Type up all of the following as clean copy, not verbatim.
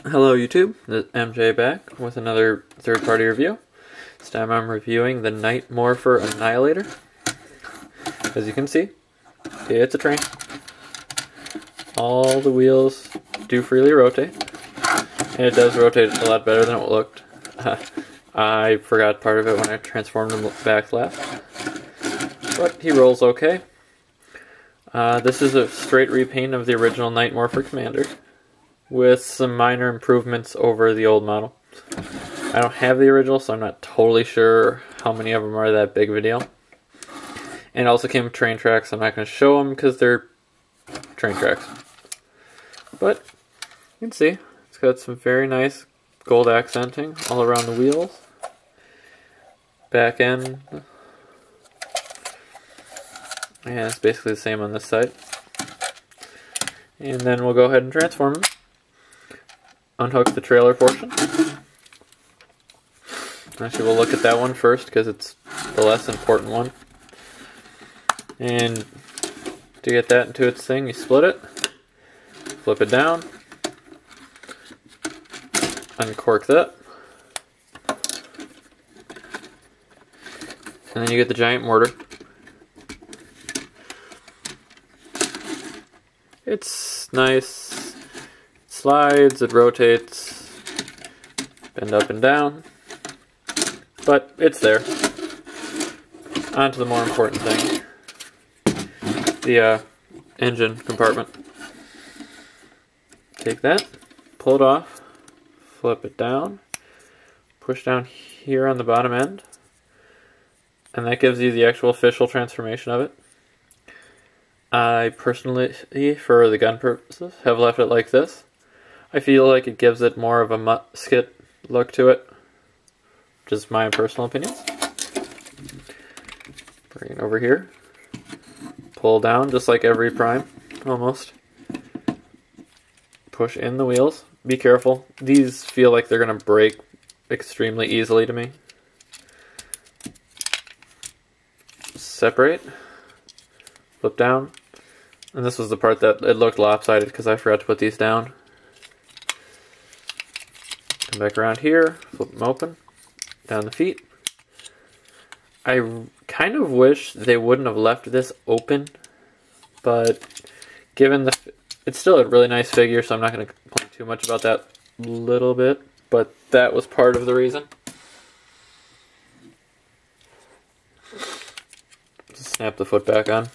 Hello YouTube, this is MJ back with another third-party review. This time I'm reviewing the Morpher Annihilator. As you can see, it's a train. All the wheels do freely rotate, and it does rotate a lot better than it looked. I forgot part of it when I transformed him back left, but he rolls okay. This is a straight repaint of the original Morpher Commander, with some minor improvements over the old model. I don't have the original, so I'm not totally sure how many of them are that big of a deal. And it also came with train tracks. I'm not going to show them because they're train tracks. But you can see it's got some very nice gold accenting all around the wheels. Back end. And it's basically the same on this side. And then we'll go ahead and transform them. Unhook the trailer portion. Actually, we'll look at that one first because it's the less important one. And to get that into its thing, you split it, flip it down, uncork that, and then you get the giant mortar. It's nice. Slides, it rotates, bend up and down, but it's there. On to the more important thing, the engine compartment. Take that, pull it off, flip it down, push down here on the bottom end, and that gives you the actual official transformation of it. I personally, for the gun purposes, have left it like this. I feel like it gives it more of a musket look to it. Just my personal opinion. Bring it over here. Pull down, just like every Prime, almost. Push in the wheels. Be careful. These feel like they're going to break extremely easily to me. Separate. Flip down. And this was the part that it looked lopsided because I forgot to put these down. Come back around here, flip them open, down the feet. I kind of wish they wouldn't have left this open, but given it's still a really nice figure, so I'm not going to complain too much about that little bit, but that was part of the reason. Just snap the foot back on.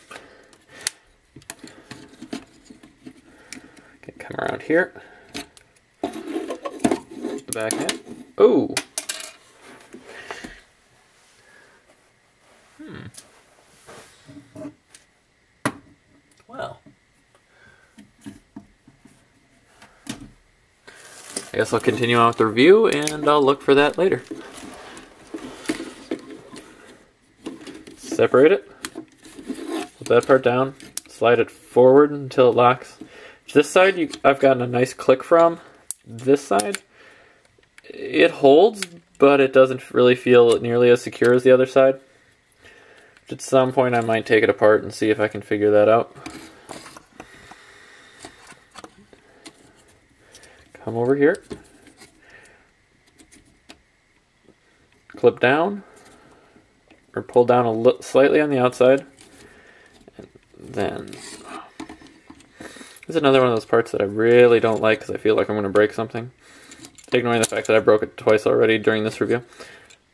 Okay, come around here. Back end. Oh! Well. I guess I'll continue on with the review and I'll look for that later. Separate it. Put that part down. Slide it forward until it locks. This side I've gotten a nice click from. This side, it holds, but it doesn't really feel nearly as secure as the other side. At some point I might take it apart and see if I can figure that out. Come over here. Clip down, or pull down slightly on the outside. And then, this is another one of those parts that I really don't like because I feel like I'm going to break something. Ignoring the fact that I broke it twice already during this review.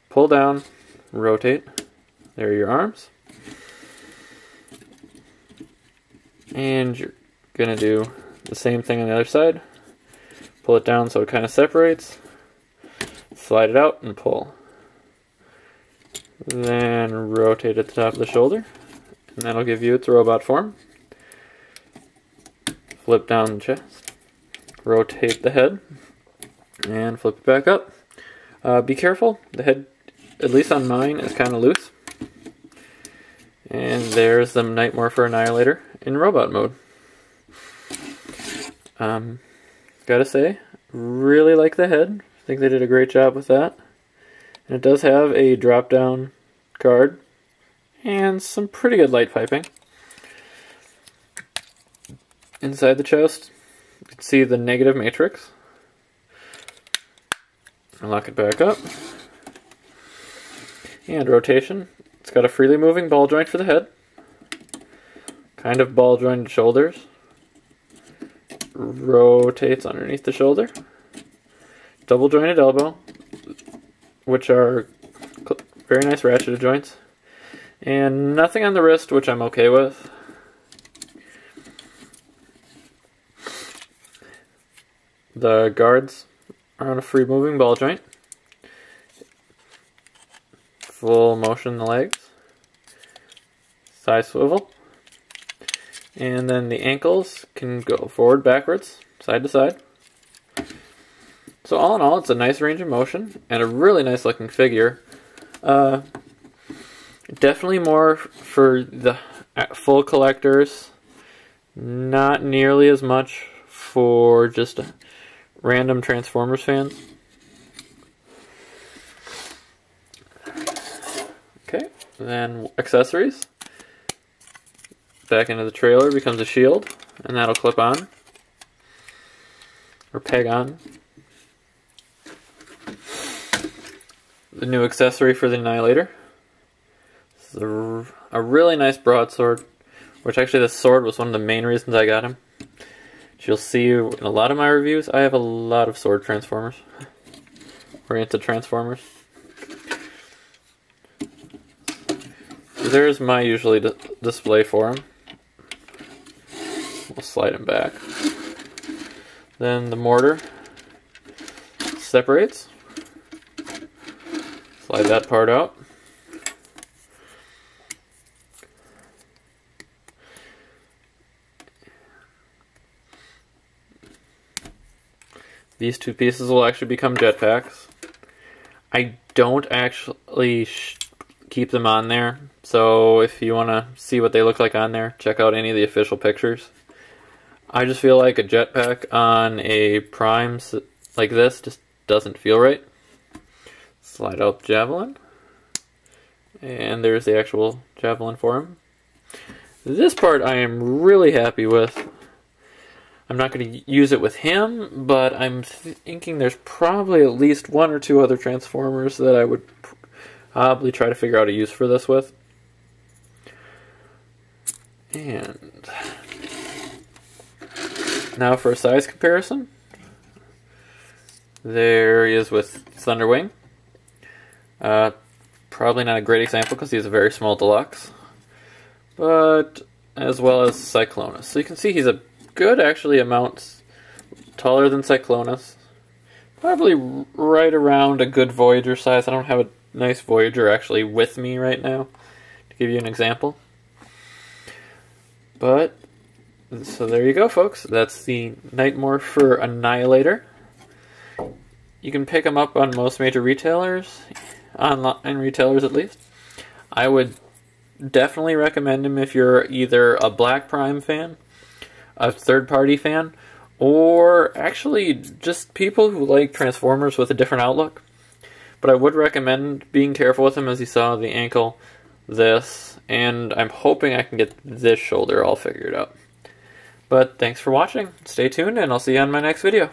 Pull down, rotate. There are your arms. And you're going to do the same thing on the other side. Pull it down so it kind of separates. Slide it out and pull. Then rotate at the top of the shoulder. And that'll give you its robot form. Flip down the chest. Rotate the head. And flip it back up. Be careful, the head, at least on mine, is kind of loose. And there's the Morpher Annihilator in robot mode. Gotta say, really like the head. I think they did a great job with that. And it does have a drop-down guard and some pretty good light piping. Inside the chest, you can see the negative matrix. Lock it back up. And rotation. It's got a freely moving ball joint for the head. Kind of ball jointed shoulders. Rotates underneath the shoulder. Double jointed elbow, which are very nice ratcheted joints. And nothing on the wrist, which I'm okay with. The guards are on a free moving ball joint. Full motion in the legs. Side swivel. And then the ankles can go forward, backwards, side to side. So all in all, it's a nice range of motion and a really nice looking figure. Definitely more for the full collectors. Not nearly as much for just random Transformers fans. Okay, then accessories. Back into the trailer becomes a shield, and that'll clip on, or peg on. The new accessory for the Annihilator. This is a really nice broadsword, which actually this sword was one of the main reasons I got him. You'll see in a lot of my reviews, I have a lot of sword Transformers. Oriented Transformers. So there's my usually display for him. We'll slide him back. Then the mortar separates. Slide that part out. These two pieces will actually become jetpacks. I don't actually keep them on there, so if you want to see what they look like on there, check out any of the official pictures. I just feel like a jetpack on a Prime like this just doesn't feel right. Slide out the Javelin. And there's the actual Javelin for him. This part I am really happy with. I'm not going to use it with him, but I'm thinking there's probably at least one or two other Transformers that I would probably try to figure out a use for this with. And now for a size comparison. There he is with Thunderwing. Probably not a great example because he's a very small deluxe. But as well as Cyclonus. So you can see he's a good actually amount taller than Cyclonus. Probably right around a good Voyager size. I don't have a nice Voyager actually with me right now to give you an example. But so there you go, folks. That's the Morpher Annihilator. You can pick them up on most major retailers, online retailers at least. I would definitely recommend him if you're either a Black Prime fan, a third-party fan, or actually just people who like Transformers with a different outlook. But I would recommend being careful with him, as you saw the ankle, this, and I'm hoping I can get this shoulder all figured out. But thanks for watching. Stay tuned, and I'll see you on my next video.